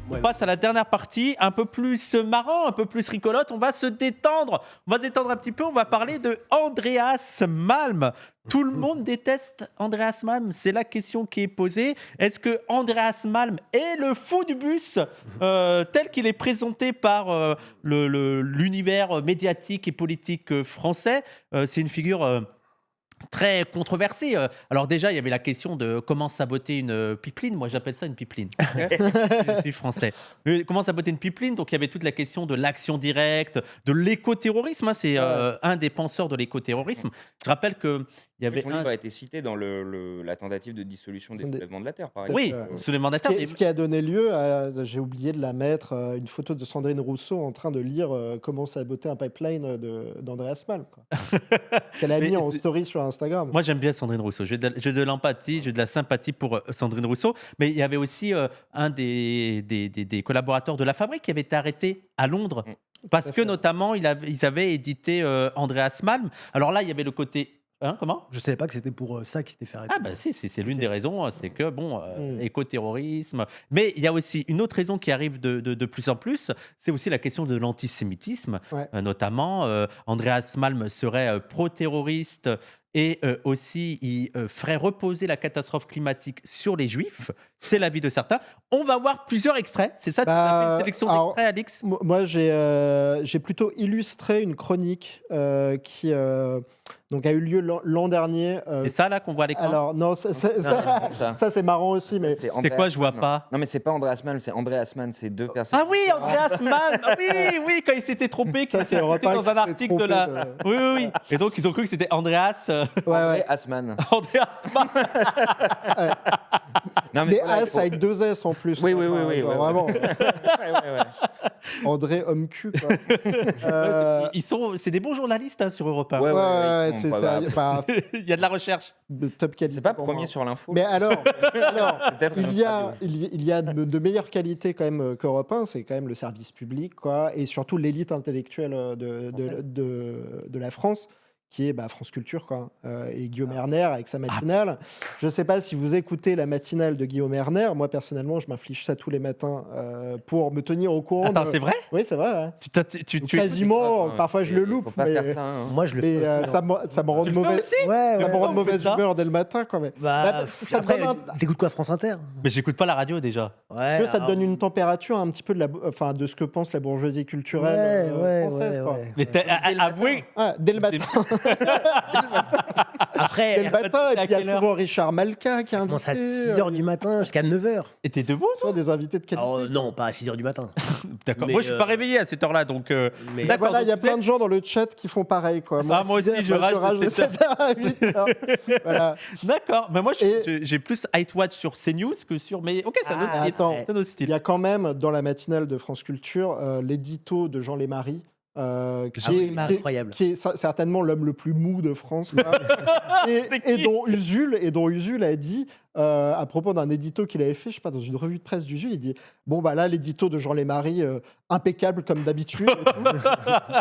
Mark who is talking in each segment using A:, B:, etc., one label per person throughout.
A: On passe à la dernière partie, un peu plus marrant, un peu plus rigolote. On va se détendre. On va se détendre un petit peu. On va parler de Andreas Malm. Tout le monde déteste Andreas Malm. C'est la question qui est posée. Est-ce que Andreas Malm est le fou du bus tel qu'il est présenté par l'univers médiatique et politique français? C'est une figure très controversée. Alors déjà, il y avait la question de comment saboter une pipeline. Moi, j'appelle ça une pipeline. Je suis français. Comment saboter une pipeline? Donc, il y avait toute la question de l'action directe, de l'écoterrorisme. C'est un des penseurs de l'écoterrorisme. Je rappelle que il y avait
B: Son livre a été cité dans la tentative de dissolution des soulèvements de la Terre, par exemple.
A: Oui, soulèvement de la Terre.
C: Ce qui a donné lieu à, j'ai oublié de la mettre, une photo de Sandrine Rousseau en train de lire comment saboter un pipeline d'Andreas Malm. Qu'elle a mis en story sur Instagram.
A: Moi, j'aime bien Sandrine Rousseau. J'ai de l'empathie, j'ai de la sympathie pour Sandrine Rousseau. Mais il y avait aussi un des collaborateurs de La Fabrique qui avait été arrêté à Londres. Parce que, notamment, ils avaient édité Andreas Malm. Alors là, il y avait le côté... comment?
D: Je savais pas que c'était pour ça qu'il s'était fait arrêter.
A: Ah bah si, c'est l'une des raisons, c'est que écoterrorisme. Mais il y a aussi une autre raison qui arrive de plus en plus, c'est aussi la question de l'antisémitisme. Notamment, Andreas Malm serait pro-terroriste et aussi il ferait reposer la catastrophe climatique sur les Juifs. C'est l'avis de certains. On va voir plusieurs extraits. C'est ça, tu as fait une sélection d'extraits, Alix?
C: Moi, j'ai plutôt illustré une chronique qui donc a eu lieu l'an dernier.
A: C'est ça là qu'on voit à l'écran?
C: Alors non, ça c'est marrant aussi, mais
A: c'est quoi? Je vois pas.
B: Non mais c'est pas Andreas Malm, c'est Andreas Mann, c'est deux personnes.
A: Ah oui, Andreas Mann. Oui, quand il s'était trompé,
C: ça c'est
A: dans un article de la. Oui. Et donc ils ont cru que c'était Andreas.
B: Andreas Mann.
A: Andreas Mann.
C: Non, mais S avec deux S en plus.
B: Oui.
C: Vraiment. André homme cul.
A: C'est des bons journalistes sur Europe 1.
C: Ouais, c'est ça.
A: Il y a de la recherche.
C: Top qualité.
B: C'est pas premier sur l'info.
C: Mais alors il y a de meilleures qualités quand même qu'Europe 1, c'est quand même le service public, quoi, et surtout l'élite intellectuelle de la France, qui est France Culture, quoi, et Guillaume Erner avec sa matinale. Je ne sais pas si vous écoutez la matinale de Guillaume Erner. Moi, personnellement, je m'inflige ça tous les matins pour me tenir au courant.
A: Attends, c'est vrai?
C: Oui, c'est vrai.
A: Tu
C: quasiment, parfois je le loupe.
B: Faut pas faire ça, hein.
D: Moi, je le fais aussi,
C: ça me rend de mauvaise humeur dès le matin, quand même.
D: Ça t'écoutes quoi, France Inter?
A: Mais j'écoute pas la radio déjà.
D: Ouais,
C: ça te donne une température un petit peu de ce que pense la bourgeoisie culturelle française, quoi.
A: Mais avouez.
C: Dès le matin.
D: Après,
C: dès le matin, et puis il y a souvent Richard Malka qui est invité.
D: À 6h du matin jusqu'à 9h.
A: Et t'es debout,
C: toi? Des invités de qualité.
D: Non, pas à 6h du matin.
A: D'accord. Moi, je suis pas réveillé à cette heure-là, donc.
C: D'accord. Voilà, il y a plein de gens dans le chat qui font pareil, quoi.
A: Moi aussi, je rage de 7h
C: à 8h. Voilà.
A: D'accord. Mais moi, j'ai plus Height Watch sur CNews que sur. Mais ok, ça nous style.
C: Il y a quand même dans la matinale de France Culture l'édito de Jean Lémarie.
D: Incroyable.
C: Qui est certainement l'homme le plus mou de France, et dont Usul a dit à propos d'un édito qu'il avait fait, je sais pas, dans une revue de presse d'Usul, il dit bon bah là l'édito de Jean Lémarie impeccable comme d'habitude.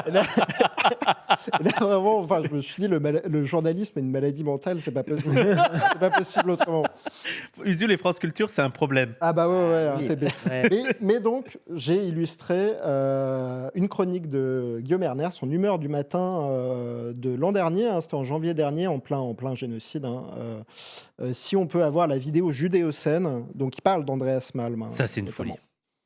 C: et là vraiment, enfin je me suis dit le journalisme est une maladie mentale, c'est pas possible, c'est pas possible autrement.
A: Usul et France Culture, c'est un problème.
C: Ah bah ouais. Mais donc j'ai illustré une chronique de Guillaume Erner, son humeur du matin de l'an dernier, c'était en janvier dernier, en plein génocide. Si on peut avoir la vidéo judéo-saine, donc il parle d'Andreas Malm.
A: Ça, c'est une folie.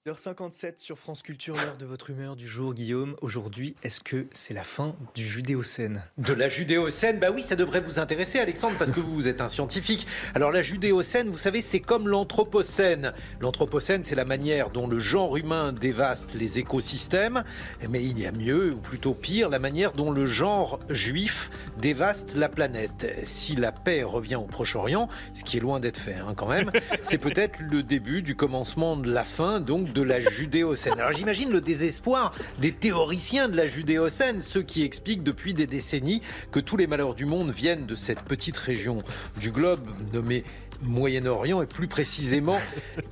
E: h57 sur France Culture, l'heure de votre humeur du jour, Guillaume. Aujourd'hui, est-ce que c'est la fin du Judéocène?
F: De la Judéocène? Bah oui, ça devrait vous intéresser, Alexandre, parce que vous êtes un scientifique. Alors la Judéocène, vous savez, c'est comme l'Anthropocène. L'Anthropocène, c'est la manière dont le genre humain dévaste les écosystèmes. Mais il y a mieux, ou plutôt pire, la manière dont le genre juif dévaste la planète. Si la paix revient au Proche-Orient, ce qui est loin d'être fait quand même, c'est peut-être le début du commencement de la fin, donc de la Judéocène. Alors j'imagine le désespoir des théoriciens de la Judéocène, ceux qui expliquent depuis des décennies que tous les malheurs du monde viennent de cette petite région du globe nommée Moyen-Orient et plus précisément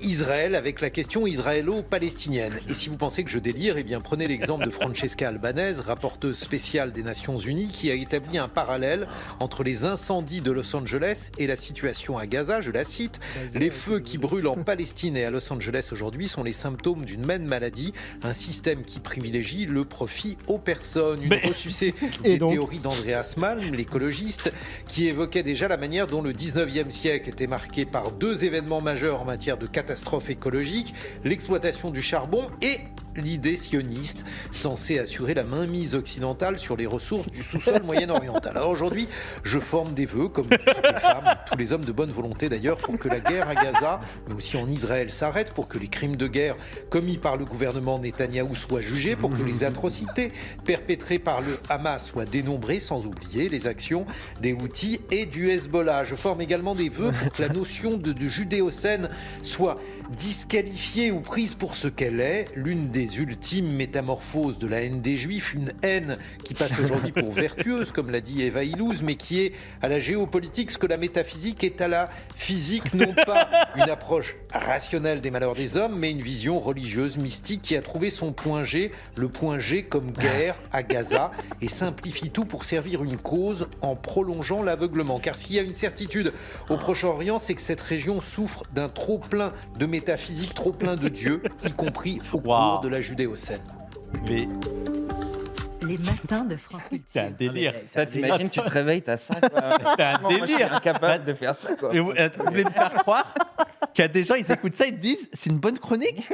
F: Israël avec la question israélo-palestinienne. Et si vous pensez que je délire, eh bien prenez l'exemple de Francesca Albanese, rapporteuse spéciale des Nations Unies, qui a établi un parallèle entre les incendies de Los Angeles et la situation à Gaza. Je la cite, les feux qui brûlent en Palestine et à Los Angeles aujourd'hui sont les symptômes d'une même maladie, un système qui privilégie le profit aux personnes. Une ressucée des théories d'Andreas Malm, l'écologiste, qui évoquait déjà la manière dont le 19e siècle était marqué par 2 événements majeurs en matière de catastrophe écologique, l'exploitation du charbon et l'idée sioniste, censée assurer la mainmise occidentale sur les ressources du sous-sol moyen-oriental. Alors aujourd'hui, je forme des vœux, comme toutes les femmes, tous les hommes de bonne volonté d'ailleurs, pour que la guerre à Gaza, mais aussi en Israël, s'arrête, pour que les crimes de guerre commis par le gouvernement Netanyahou soient jugés, pour que les atrocités perpétrées par le Hamas soient dénombrées, sans oublier les actions des Houthis et du Hezbollah. Je forme également des vœux pour que la notion de judéocène soit disqualifiée ou prise pour ce qu'elle est, l'une des ultimes métamorphoses de la haine des Juifs, une haine qui passe aujourd'hui pour vertueuse, comme l'a dit Eva Illouz, mais qui est à la géopolitique ce que la métaphysique est à la physique, non pas une approche rationnelle des malheurs des hommes, mais une vision religieuse, mystique, qui a trouvé son point G, le point G comme guerre à Gaza, et simplifie tout pour servir une cause en prolongeant l'aveuglement. Car s'il y a une certitude au Proche-Orient, c'est que cette région souffre d'un trop-plein de métaphysique, trop-plein de Dieu, y compris au cours de la Judéocène.
A: Mais
G: Les matins de France
A: c'est
G: Culture.
A: un délire.
B: Ça, t'imagines, tu te réveilles, t'as ça. Quoi.
A: C'est un
B: Moi, je suis
A: délire.
B: incapable de faire ça. Quoi.
A: Et vous voulez me faire croire qu'il y a des gens, ils écoutent ça, ils te disent c'est une bonne chronique.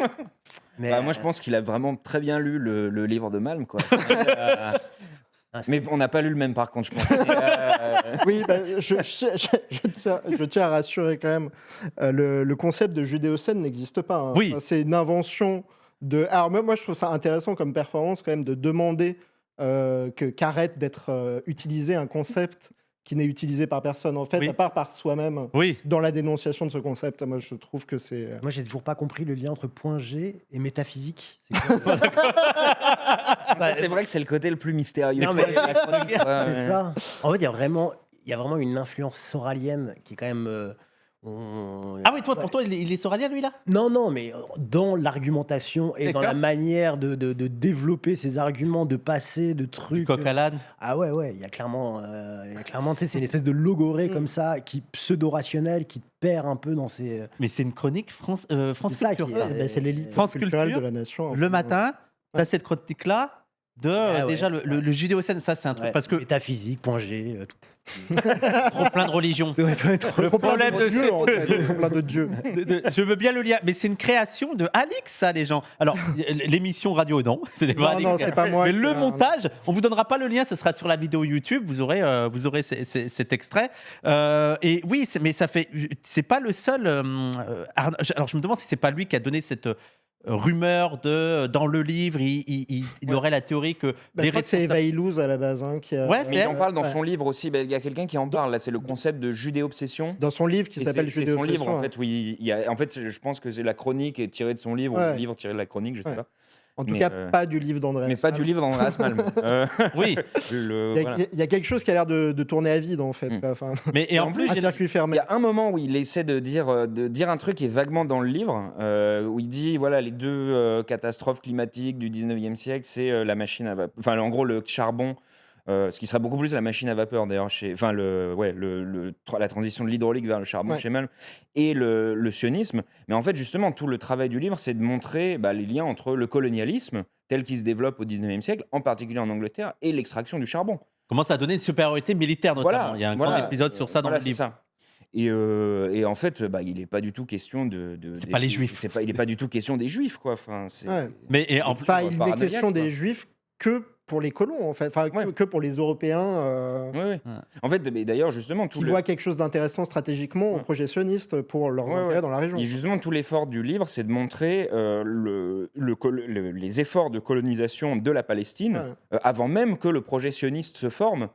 D: Mais,
B: Bah, moi, je pense qu'il a vraiment très bien lu le livre de Malm. Quoi. Mais on n'a pas lu le même, par contre, je pense.
C: Oui, je tiens à rassurer quand même. Le concept de judéocène n'existe pas. Hein.
A: Oui.
C: Enfin, c'est une invention de. Alors, moi, je trouve ça intéressant comme performance, quand même, de demander qu'arrête d'être utilisé un concept qui n'est utilisé par personne, en fait,
A: Oui.
C: à part par soi-même,
A: Oui.
C: dans la dénonciation de ce concept. Moi, je trouve que c'est.
D: moi, j'ai toujours pas compris le lien entre point G et métaphysique. C'est quoi
B: Ça, c'est vrai que c'est le côté le plus mystérieux.
D: Non, mais-
B: de la chronique, quoi,
D: C'est
B: ouais.
D: ça. En fait, il y a vraiment une influence soralienne qui est quand même.
A: Ah oui, toi, pour toi, il est soralien, lui, là?
D: Non, mais dans l'argumentation et dans la
A: D'accord.
D: manière de développer ses arguments, de passer de trucs.
A: Coq à l'âne.
D: Ah ouais, il y a clairement, tu sais, c'est une espèce de logorée comme ça, qui pseudo-rationnel, qui te perd un peu dans ses.
A: Mais c'est une chronique France
D: C'est ça
A: Culture.
D: qui
A: ça.
D: est-
C: Ben, c'est l'élite
A: France
C: culturelle
A: Culture,
C: de la nation.
A: Le matin, t'as
C: Ouais.
A: cette chronique-là de
D: Ah ouais.
A: déjà le judéocène, ça c'est un truc
D: Ouais,
A: parce que
D: métaphysique, point G, tout.
A: trop plein de religions.
C: Le
A: problème de
C: Dieu, en fait, le problème de Dieu.
A: Je veux bien le lire, mais c'est une création de Alix, ça, les gens. Alors, l'émission radio, non, ce n'est pas Alix.
C: Non, c'est pas moi.
A: Mais
C: qui-
A: le montage, on vous donnera pas le lien, ce sera sur la vidéo YouTube, vous aurez cet extrait. Et oui, mais ça fait, c'est pas le seul. Alors je me demande si c'est pas lui qui a donné cette rumeur de dans le livre, il aurait la théorie que
C: Je crois que c'est Eva Illouz à la base qui a.
A: Ouais,
B: Mais il en parle dans
C: Ouais.
B: son livre aussi. Il y a quelqu'un qui en parle. Là, c'est le concept de judéo-obsession.
C: Dans son livre qui
B: Et
C: s'appelle
B: c'est son livre,
C: Judéo-obsession.
B: en fait, où en fait, je pense que c'est la chronique est tirée de son livre, ou
C: Ouais.
B: le livre tiré de la chronique, je sais
C: Ouais.
B: pas.
C: En tout
B: Mais,
C: cas, pas du livre d'André.
B: Mais pas du livre d'Andreas Malm.
A: oui,
B: Voilà.
C: Il y a quelque chose qui a l'air de tourner à vide, en fait.
B: Mm.
C: quoi. Enfin,
A: mais et en plus,
C: un circuit
B: Il
C: fermé.
B: y a un moment où il essaie de dire un truc qui est vaguement dans le livre, où il dit voilà, les deux catastrophes climatiques du 19e siècle, c'est la machine à vapeur. Enfin, en gros, le charbon, ce qui sera beaucoup plus la machine à vapeur d'ailleurs, enfin, la transition de l'hydraulique vers le charbon
C: Ouais.
B: chez Malm, et le sionisme. Mais en fait, justement, tout le travail du livre, c'est de montrer les liens entre le colonialisme, tel qu'il se développe au 19e siècle, en particulier en Angleterre, et l'extraction du charbon.
A: commence à donner une supériorité militaire notamment.
B: Voilà,
A: Il y a un
B: voilà.
A: grand épisode sur ça dans
B: Voilà,
A: le
B: c'est
A: livre.
B: ça. Et en fait, il n'est pas du tout question de.
A: C'est pas les Juifs.
B: Il n'est pas du tout question des Juifs, quoi. Enfin, c'est.
C: Ouais.
A: Mais et en plus,
C: Enfin, il n'est
B: paranoïaque,
C: question des
B: quoi.
C: Juifs que pour les colons, en fait. Enfin,
B: Ouais.
C: que pour les Européens.
B: Ouais, ouais. En fait, mais d'ailleurs, justement,
C: Qui voient quelque chose d'intéressant stratégiquement au
B: Ouais.
C: projet sioniste pour leurs
B: Ouais,
C: intérêts
B: ouais.
C: dans la région.
B: Et justement, tout l'effort du livre, c'est de montrer les efforts de colonisation de la Palestine,
C: Ouais.
B: avant même que le projet sioniste se forme,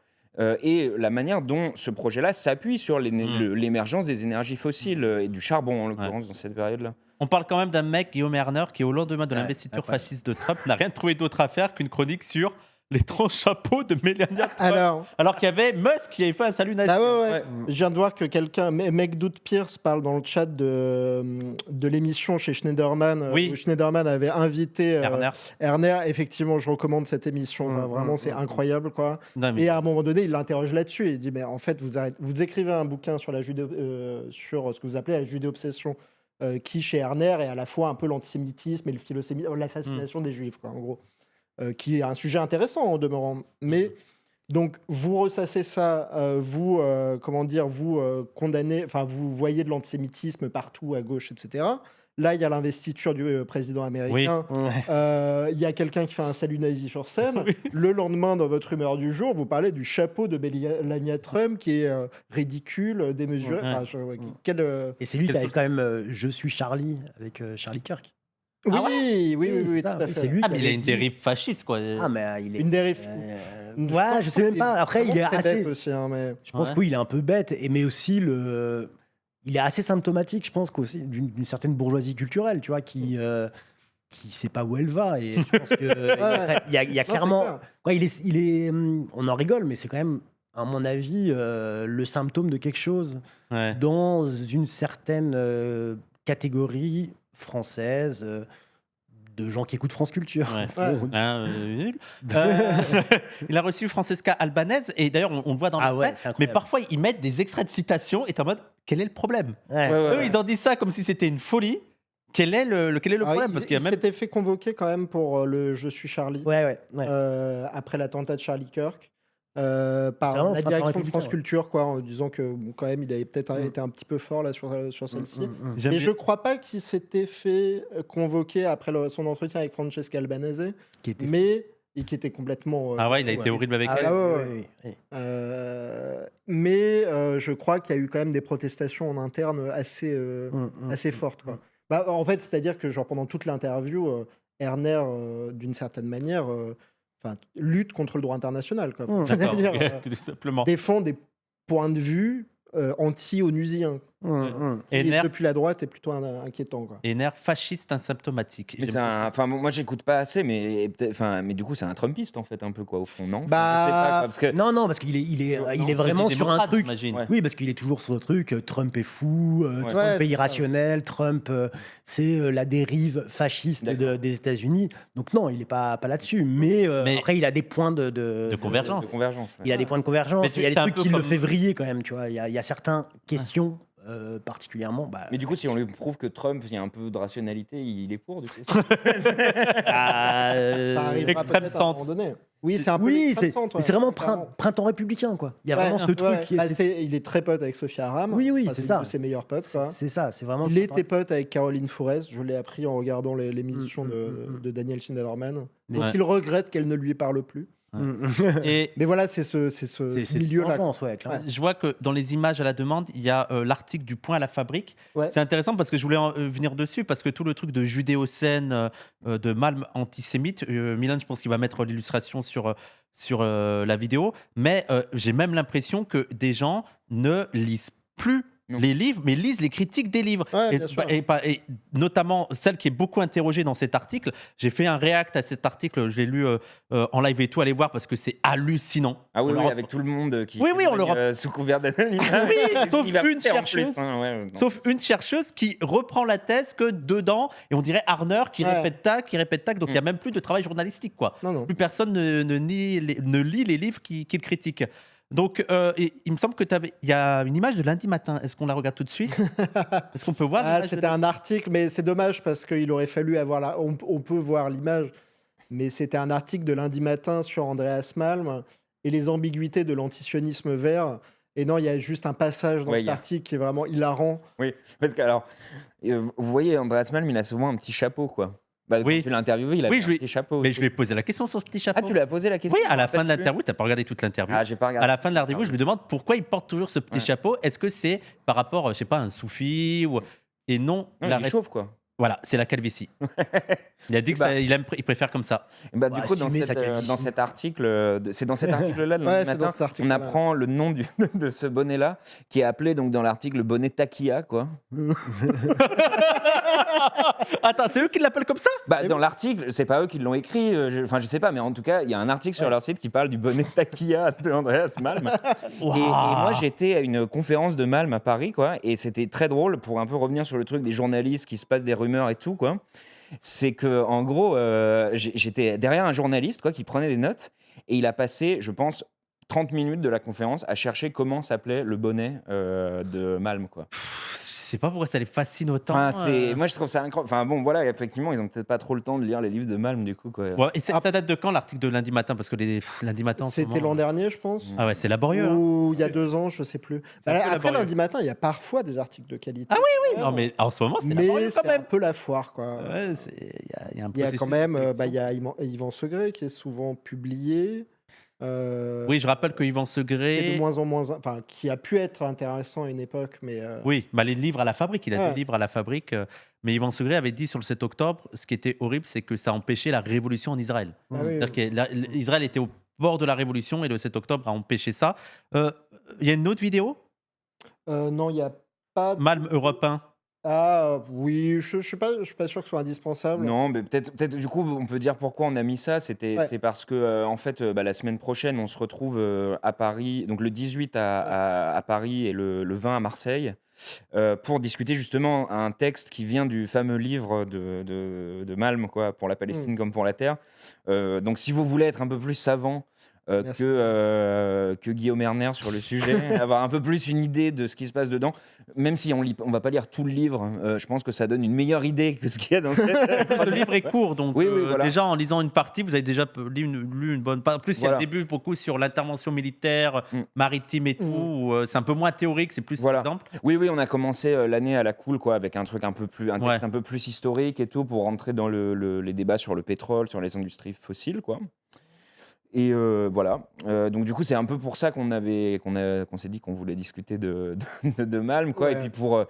B: et la manière dont ce projet-là s'appuie sur l'émergence des énergies fossiles et du charbon, en l'occurrence, dans cette période-là.
A: on parle quand même d'un mec, Guillaume Erner, qui au lendemain de
D: Ouais,
A: l'investiture
D: incroyable.
A: fasciste de Trump n'a rien trouvé d'autre à faire qu'une chronique sur l'étrange chapeau de Melania Trump. Alors qu'il y avait Musk qui avait fait un salut nazi.
C: Ah ouais. Je viens de voir que quelqu'un, Megdout Pierce, parle dans le chat de l'émission chez Schneiderman.
A: Oui.
C: Où Schneiderman avait invité
A: Erner.
C: Effectivement, je recommande cette émission. Enfin, vraiment, c'est incroyable, quoi.
A: Non, mais-
C: Et à un moment donné, il l'interroge là-dessus. Il dit, mais en fait, vous écrivez un bouquin sur sur ce que vous appelez la judéo-obsession, qui chez Erner est à la fois un peu l'antisémitisme et la fascination des juifs, quoi, en gros. Qui est un sujet intéressant en demeurant. Mais donc, vous ressassez ça, vous condamnez, enfin, vous voyez de l'antisémitisme partout à gauche, etc. Là, il y a l'investiture du président américain. Il y a quelqu'un qui fait un salut nazi sur scène. Le lendemain, dans votre humeur du jour, vous parlez du chapeau de Melania Trump qui est ridicule, démesuré. Enfin,
D: Et c'est lui qui avait quand même Je suis Charlie avec Charlie Kirk.
C: Oui,
D: c'est
C: tout
D: ça.
C: à fait.
D: C'est lui
A: Ah,
D: qui
A: mais il a
D: avait
A: une
D: dit-
A: dérive fasciste, quoi.
D: Ah, mais il est.
C: Une dérive.
D: Ouais, je sais même pas. Après, il est
C: très
D: assez.
C: bête aussi, hein, mais...
D: Je pense
A: Ouais.
D: que oui, il est un peu bête, mais aussi il est assez symptomatique, je pense, qu'aussi d'une certaine bourgeoisie culturelle, tu vois, qui sait pas où elle va. Et je pense que il y a
C: Non, c'est
D: clairement,
C: clair.
D: ouais, il est, on en rigole, mais c'est quand même, à mon avis, le symptôme de quelque chose
A: Ouais.
D: dans une certaine catégorie française. De gens qui écoutent France Culture.
A: Ouais.
D: Bon,
A: Hein, nul. Il a reçu Francesca Albanese et d'ailleurs on le voit dans
D: Ah
A: le
D: ouais,
A: fait,
D: c'est incroyable.
A: mais parfois ils mettent des extraits de citations et t'es en mode quel est le problème?
D: ouais.
A: Eux ils en disent ça comme si c'était une folie. Quel est le problème? Parce qu'il y a même
C: s'était fait convoquer quand même pour le Je suis Charlie,
D: Ouais.
C: après l'attentat de Charlie Kirk,
D: C'est
C: par
D: vraiment
C: la
D: le printemps
C: direction de
D: républicain,
C: France
D: ouais.
C: Culture, quoi, en disant que bon, quand même il avait peut-être été un petit peu fort là sur celle-ci.
A: J'aime
C: Mais
A: bien-
C: je crois pas qu'il s'était fait convoquer après son entretien avec Francesca Albanese,
D: Qui était
C: et qui était complètement.
A: Ah ouais, il a été horrible avec
D: Ah
A: elle.
D: ouais.
C: Mais je crois qu'il y a eu quand même des protestations en interne assez fortes, quoi. Bah, en fait, c'est-à-dire que genre, pendant toute l'interview, Erner, d'une certaine manière, lutte contre le droit international, quoi.
A: D'accord,
C: C'est-à-dire
A: tout simplement.
C: défend des points de vue anti-onusiens.
A: Et
C: Qui,
A: nerf,
C: depuis la droite, est plutôt inquiétant, quoi.
A: et nerf fasciste asymptomatique.
B: Mais
A: J'aime
B: c'est enfin, moi j'écoute pas assez, mais mais du coup c'est un Trumpiste en fait un peu quoi au fond, non? Enfin,
C: Bah,
B: je sais pas, quoi, parce que
D: Non, parce qu'il est
A: Non,
D: vraiment
A: c'est
D: sur un
A: démocrate,
D: truc.
A: j'imagine.
B: Ouais.
D: Oui, parce qu'il est toujours sur le truc. Trump est fou, Trump
C: Ouais, c'est
D: est
C: ça.
D: irrationnel, Trump, c'est la dérive fasciste
B: D'accord.
D: des États-Unis. Donc non, il n'est pas là-dessus. Mais après, il a des points de
A: convergence.
B: de convergence. ouais.
D: Il a des points de convergence.
A: Mais
D: Il y a des
A: c'est un
D: trucs
A: peu
D: qui le
A: comme-
D: fait vriller quand même. Tu vois, il y a certaines questions particulièrement.
B: Mais du coup, si on lui prouve que Trump, il y a un peu de rationalité, il est pour du coup.
C: Ça arrivera
A: Extrême
C: peut-être à un
A: centre.
C: moment donné. Oui, c'est un peu
D: oui,
C: l'extrême
D: c'est
C: centre,
D: mais c'est vraiment
C: clairement.
D: printemps républicain, quoi. Il y a
C: Ouais,
D: vraiment ce truc
C: ouais.
D: qui
C: Bah,
D: est.
C: il est très pote avec Sophia Aram.
D: Oui,
C: Enfin,
D: c'est
C: une
D: ça.
C: de ses meilleurs potes, quoi.
D: C'est ça, c'est vraiment.
C: Il était pote avec Caroline Fourest, je l'ai appris en regardant l'émission de Daniel Schneiderman. Donc
A: Ouais.
C: il regrette qu'elle ne lui parle plus.
A: Et
C: Mais voilà, c'est ce
D: C'est
C: milieu-là.
D: vengeance, ouais, clairement.
A: je vois que dans les images à la demande, il y a l'article du Point à la Fabrique.
C: Ouais.
A: C'est intéressant parce que je voulais venir dessus parce que tout le truc de judéo-scène, de Malm antisémite, Milan, je pense qu'il va mettre l'illustration sur la vidéo, mais j'ai même l'impression que des gens ne lisent plus
B: Non.
A: les livres, mais lisent les critiques des livres.
C: Ouais,
A: et,
C: bien sûr.
A: et notamment celle qui est beaucoup interrogée dans cet article. J'ai fait un react à cet article, je l'ai lu en live et tout, allez voir parce que c'est hallucinant.
B: Ah oui,
A: On
B: oui,
A: leur-
B: avec tout le monde qui
A: Oui, oui, on leur
B: sous couvert d'anonymat.
A: Oui, sauf
B: Il va
A: une
B: faire en
A: chercheuse.
B: plus, hein, ouais, non.
A: Sauf une chercheuse qui reprend la thèse que dedans, et on dirait Arner qui
C: Ouais.
A: répète tac, donc il n'y a même plus de travail journalistique, quoi.
C: Non.
A: Plus personne ne lit les livres qu'il critique. Donc, et il me semble que il y a une image de lundi matin. Est-ce qu'on la regarde tout de suite? Est-ce qu'on peut voir
C: Ah,
A: l'image de
C: c'était un article, mais c'est dommage parce qu'il aurait fallu avoir on peut voir l'image, mais c'était un article de lundi matin sur Andreas Malm et les ambiguïtés de l'antisionisme vert. Et non, il y a juste un passage dans
B: Ouais,
C: cet
B: il y a-
C: article qui est vraiment hilarant.
B: Oui, parce que alors, vous voyez, Andreas Malm, il a souvent un petit chapeau, quoi. Bah,
A: Oui.
B: quand tu l'as interviewé, il a
A: Oui,
B: un
A: je lui-
B: petit chapeau.
A: Mais
B: aussi.
A: je lui ai posé la question sur ce petit chapeau.
B: Ah, tu lui as posé la question?
A: Oui, à la
B: Je me
A: fin de
B: rappelle plus.
A: l'interview, tu n'as pas regardé toute l'interview.
B: Ah, j'ai pas regardé.
A: À la fin de l'interview, je lui demande pourquoi il porte toujours ce petit
B: Ouais.
A: chapeau. Est-ce que c'est par rapport, je sais pas, à un soufi ou... Et non,
B: Non,
A: la
B: il est chauve, quoi.
A: Voilà, c'est la calvitie. Il a dit que
B: Bah.
A: il préfère comme ça.
B: Et bah, du
D: Ouais,
B: coup, dans,
D: assumer sa
B: cette,
D: calvitie.
B: dans cet article, c'est dans cet article-là, le
C: Ouais,
B: lundi
C: c'est dans
B: matin,
C: cet
B: on
C: article-là.
B: apprend le nom de ce bonnet-là, qui est appelé donc dans l'article le bonnet Takia, quoi.
A: Attends, c'est eux qui l'appellent comme ça?
B: Bah, dans l'article, c'est pas eux qui l'ont écrit, enfin je sais pas, mais en tout cas, il y a un article sur leur site qui parle du bonnet Takia de Andreas Malm. Et moi, j'étais à une conférence de Malm à Paris, quoi, et c'était très drôle pour un peu revenir sur le truc des journalistes qui se passent des rumeurs et tout, quoi. C'est que, en gros, j'étais derrière un journaliste, quoi, qui prenait des notes, et il a passé, je pense, 30 minutes de la conférence à chercher comment s'appelait le bonnet de Malm, quoi.
A: Je sais pas pourquoi ça les fascine autant.
B: Enfin, moi, je trouve ça incroyable. Enfin, bon, voilà, effectivement, ils ont peut-être pas trop le temps de lire les livres de Malm, du coup, quoi.
A: Ouais, et ça date de quand l'article de lundi matin? Parce que lundi matin, en ce
C: C'était
A: moment-
C: l'an dernier, je pense.
A: Ah ouais, c'est laborieux. hein.
C: Ou il y a 2 ans, je sais plus.
A: C'est un peu
C: Après,
A: laborieux.
C: lundi matin, il y a parfois des articles de qualité.
A: Ah oui, non, mais en ce moment, c'est laborieux
C: Mais
A: quand
C: c'est un
A: même.
C: peu la foire, quoi.
A: Ouais, il y a un
C: Il y a
A: processus
C: quand
A: de
C: même,
A: sélection.
C: il y a Yvan Segré qui est souvent publié.
A: Oui, je rappelle que Yvan
C: Qui est
A: Segré.
C: de moins en moins, enfin, qui a pu être intéressant à une époque, mais
A: Oui, bah, les livres à la fabrique, il a
C: Ouais.
A: des livres à la fabrique. Mais Yvan Segré avait dit sur le 7 octobre, ce qui était horrible, c'est que ça empêchait la révolution en Israël.
C: ah oui,
A: C'est-à-dire que Israël était au bord de la révolution et le 7 octobre a empêché ça. Il y a une autre vidéo,
C: non, il n'y a pas.
A: Malm Europe 1.
C: Ah oui, je ne suis pas sûr que ce soit indispensable.
B: Non, mais peut-être, du coup, on peut dire pourquoi on a mis ça.
C: Ouais.
B: C'est parce que, en fait, la semaine prochaine, on se retrouve à Paris, donc le 18 à Paris et le 20 à Marseille, pour discuter justement un texte qui vient du fameux livre de Malm, quoi, pour la Palestine comme pour la Terre. Donc, si vous voulez être un peu plus savant
C: Merci.
B: que Guillaume Erner sur le sujet, avoir un peu plus une idée de ce qui se passe dedans, même si on va pas lire tout le livre, je pense que ça donne une meilleure idée que ce qu'il y a dans cette...
A: Le livre est court, donc
B: Oui, voilà.
A: déjà en lisant une partie, vous avez déjà lu une bonne part. En plus, il y a
B: Voilà.
A: le début beaucoup sur l'intervention militaire,
B: Mm.
A: maritime et tout. où, c'est un peu moins théorique, c'est plus
B: Voilà.
A: exemple.
B: Oui, on a commencé l'année à la cool, quoi, avec un truc un texte
A: Ouais.
B: un peu plus historique et tout, pour rentrer dans les débats sur le pétrole, sur les industries fossiles, quoi. Et voilà. Donc du coup, c'est un peu pour ça qu'on s'est dit qu'on voulait discuter de Malm, quoi.
C: Ouais.
B: Et puis pour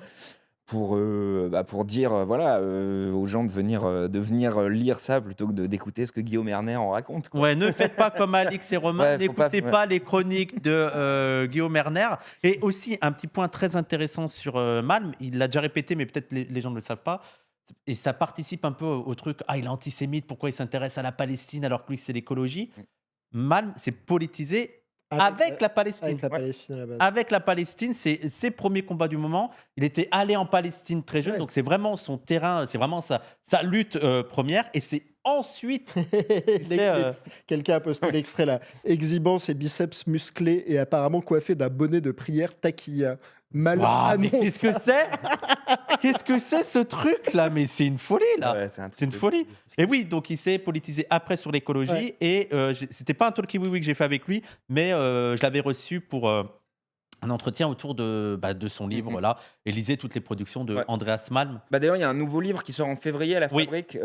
B: dire voilà aux gens de venir lire ça plutôt que d'écouter ce que Guillaume Erner en raconte, quoi.
A: Ouais, ne faites pas comme Alix et Romain,
B: Ouais, faut
A: n'écoutez
B: pas-
A: pas les chroniques de Guillaume Erner. Et aussi, un petit point très intéressant sur Malm, il l'a déjà répété, mais peut-être les gens ne le savent pas. Et ça participe un peu au truc, il est antisémite, pourquoi il s'intéresse à la Palestine alors que lui, c'est l'écologie. Malm s'est politisé avec la Palestine.
C: Avec la Palestine à la base.
A: Avec la Palestine, c'est ses premiers combats du moment. Il était allé en Palestine très jeune,
C: Ouais.
A: donc c'est vraiment son terrain, c'est vraiment sa lutte première. Et c'est ensuite.
C: Quelqu'un a posté l'extrait là, exhibant ses biceps musclés et apparemment coiffé d'un bonnet de prière taquilla. Mal
A: Waouh, mais
C: annonce.
A: qu'est-ce que c'est? Qu'est-ce que c'est ce truc là? Mais c'est une folie là.
B: Ouais, c'est un truc
A: C'est une
B: de
A: folie. Et oui, donc il s'est politisé après sur l'écologie.
C: Ouais.
A: Et c'était pas un talkie oui que j'ai fait avec lui, mais je l'avais reçu pour un entretien autour de son livre là. Et lisez toutes les productions de
B: Ouais.
A: Andreas Malm.
B: Bah d'ailleurs, il y a un nouveau livre qui sort en février à la
A: Oui.
B: Fabrique,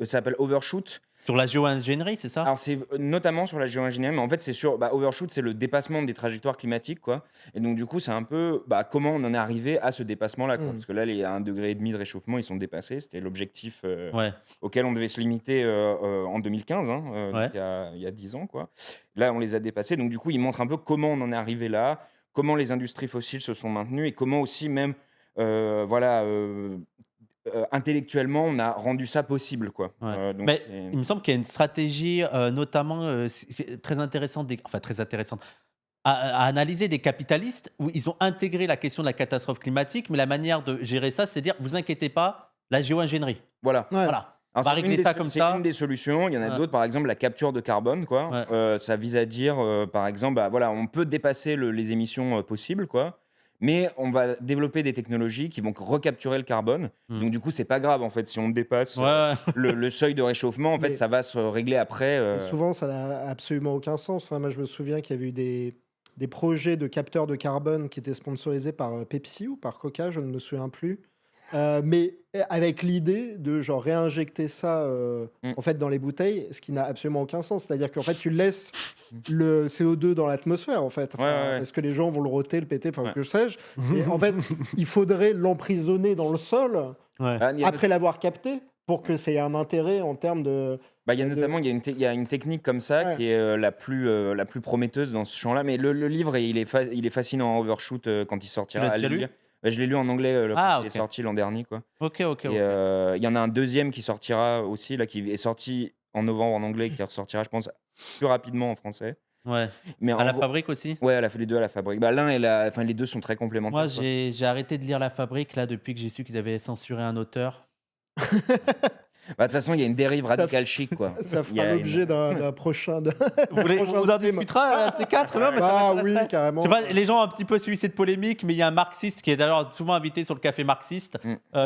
B: ça s'appelle Overshoot.
A: Sur la géo-ingénierie, c'est ça?
B: Alors c'est notamment sur la géo-ingénierie, mais en fait c'est sur Overshoot, c'est le dépassement des trajectoires climatiques, quoi. Et donc du coup c'est un peu comment on en est arrivé à ce dépassement-là, quoi. Parce que là les 1,5 degré de réchauffement ils sont dépassés, c'était l'objectif
A: Ouais.
B: auquel on devait se limiter en 2015, hein,
A: Ouais.
B: donc il y a 10 ans, quoi. Là on les a dépassés, donc du coup ils montrent un peu comment on en est arrivé là, comment les industries fossiles se sont maintenues et comment aussi même intellectuellement on a rendu ça possible, quoi.
A: Ouais.
B: Donc
A: Mais
B: c'est-
A: il me semble qu'il y a une stratégie, notamment très intéressante, très intéressante, à analyser des capitalistes où ils ont intégré la question de la catastrophe climatique, mais la manière de gérer ça, c'est dire vous inquiétez pas, la géo-ingénierie.
B: voilà.
C: Ouais.
A: Voilà.
B: Alors,
A: On va
B: c'est
A: régler
B: une des
A: ça
B: so-
A: comme
B: c'est
A: ça.
B: une des solutions. Il y en a
A: Ouais.
B: d'autres, par exemple la capture de carbone, quoi.
A: Ouais.
B: Ça vise à dire, par exemple, voilà, on peut dépasser les émissions possibles, quoi. Mais on va développer des technologies qui vont recapturer le carbone.
A: Mm.
B: Donc du coup, c'est pas grave en fait si on dépasse
A: Ouais.
B: le seuil de réchauffement. En fait,
C: Mais-
B: ça va se régler après.
C: Et souvent, ça n'a absolument aucun sens. Enfin, moi, je me souviens qu'il y avait eu des projets de capteurs de carbone qui étaient sponsorisés par Pepsi ou par Coca, je ne me souviens plus. mais avec l'idée de genre réinjecter ça en fait dans les bouteilles, ce qui n'a absolument aucun sens. C'est-à-dire qu'en fait tu laisses le CO2 dans l'atmosphère en fait. Est-ce que les gens vont le roter, le péter, enfin que sais-je. Et en fait, il faudrait l'emprisonner dans le sol après l'avoir capté pour que ça ait un intérêt en termes de.
B: Il y a notamment il y a une technique comme ça qui est la plus prometteuse dans ce champ-là. Mais le livre, il est fascinant en overshoot quand il sortira.
A: Tu l'as déjà lu ?
B: Je l'ai lu en anglais quand il est sorti l'an dernier. Quoi.
A: Ok.
B: Il y en a un deuxième qui sortira aussi, là, qui est sorti en novembre en anglais, qui ressortira, je pense, plus rapidement en français.
A: Ouais.
B: Mais
A: À la Fabrique aussi ?
B: Ouais, les deux à la Fabrique. Les deux sont très complémentaires.
A: Moi, j'ai arrêté de lire La Fabrique là depuis que j'ai su qu'ils avaient censuré un auteur.
B: De toute façon, il y a une dérive radicale chic, quoi.
C: Ça fera l'objet d'un prochain.
A: Vous en discutera un de ces quatre.
C: Oui, carrément.
A: Je sais pas, les gens ont un petit peu suivi cette polémique, mais il y a un marxiste qui est d'ailleurs souvent invité sur le café marxiste,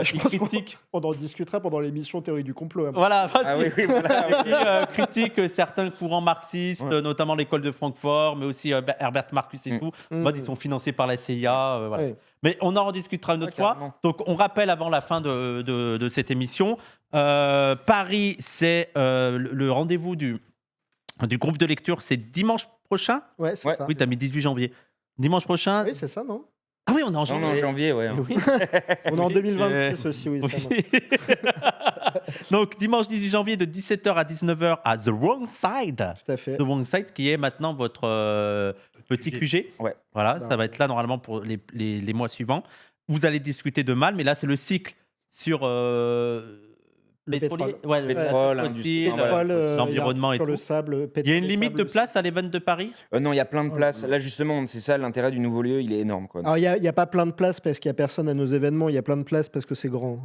A: qui critique.
C: On en discutera pendant l'émission Théorie du complot.
A: Voilà,
B: voilà.
A: qui critique certains courants marxistes, notamment l'école de Francfort, mais aussi Herbert Marcus et tout. En mode, ils sont financés par la CIA. Voilà. Mais on en rediscutera une autre fois. Donc, on rappelle avant la fin de cette émission. Paris, c'est le rendez-vous du groupe de lecture, c'est dimanche prochain.
C: Ouais, c'est ça.
A: Oui, t'as mis 18 janvier. Dimanche prochain.
C: Oui, c'est ça, non?
A: Ah oui, on est en janvier.
B: On est en janvier, ouais.
A: Oui.
C: On est en 2026 aussi, oui.
A: Donc, dimanche 18 janvier de 17h à 19h à The Wrong Side.
C: Tout à fait.
A: The Wrong Side qui est maintenant votre petit QG.
B: Ouais.
A: Voilà, ça va être là normalement pour les mois suivants. Vous allez discuter de mal, mais là, c'est le cycle sur
C: le pétrole.
B: Pétrole,
A: l'environnement et
C: sur
A: tout.
C: le sable.
A: Il y a une limite de place à l'event de Paris ?
B: Non, il y a plein de places. Là, justement, c'est ça l'intérêt du nouveau lieu, il est énorme. Quoi.
C: Alors, il n'y a pas plein de places parce qu'il n'y a personne à nos événements, il y a plein de places parce que c'est grand.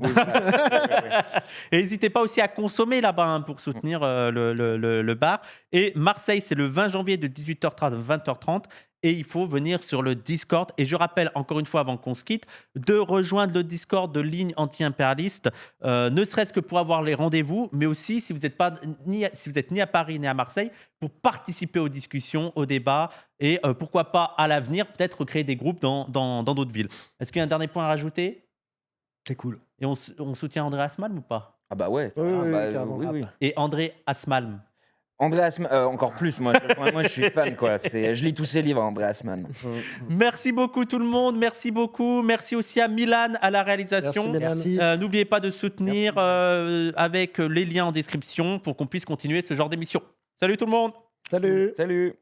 A: Et n'hésitez pas aussi à consommer là-bas pour soutenir le bar. Et Marseille, c'est le 20 janvier de 18h30 à 20h30. Et il faut venir sur le Discord. Et je rappelle, encore une fois, avant qu'on se quitte, de rejoindre le Discord de Ligne Anti-Impérialiste, ne serait-ce que pour avoir les rendez-vous, mais aussi si vous n'êtes ni à Paris ni à Marseille, pour participer aux discussions, aux débats, et pourquoi pas, à l'avenir, peut-être créer des groupes dans d'autres villes. Est-ce qu'il y a un dernier point à rajouter ?
D: C'est cool.
A: Et on soutient André Asmalm ou pas ?
B: Ah bah ouais.
C: Oui.
A: Et André Asmalm.
B: André Asman, encore plus, moi je suis fan, quoi. Je lis tous ses livres, André Asman.
A: Merci beaucoup tout le monde, merci beaucoup. Merci aussi à Milan à la réalisation.
C: Merci.
A: N'oubliez pas de soutenir avec les liens en description pour qu'on puisse continuer ce genre d'émission. Salut tout le monde.
C: Salut.
B: Salut.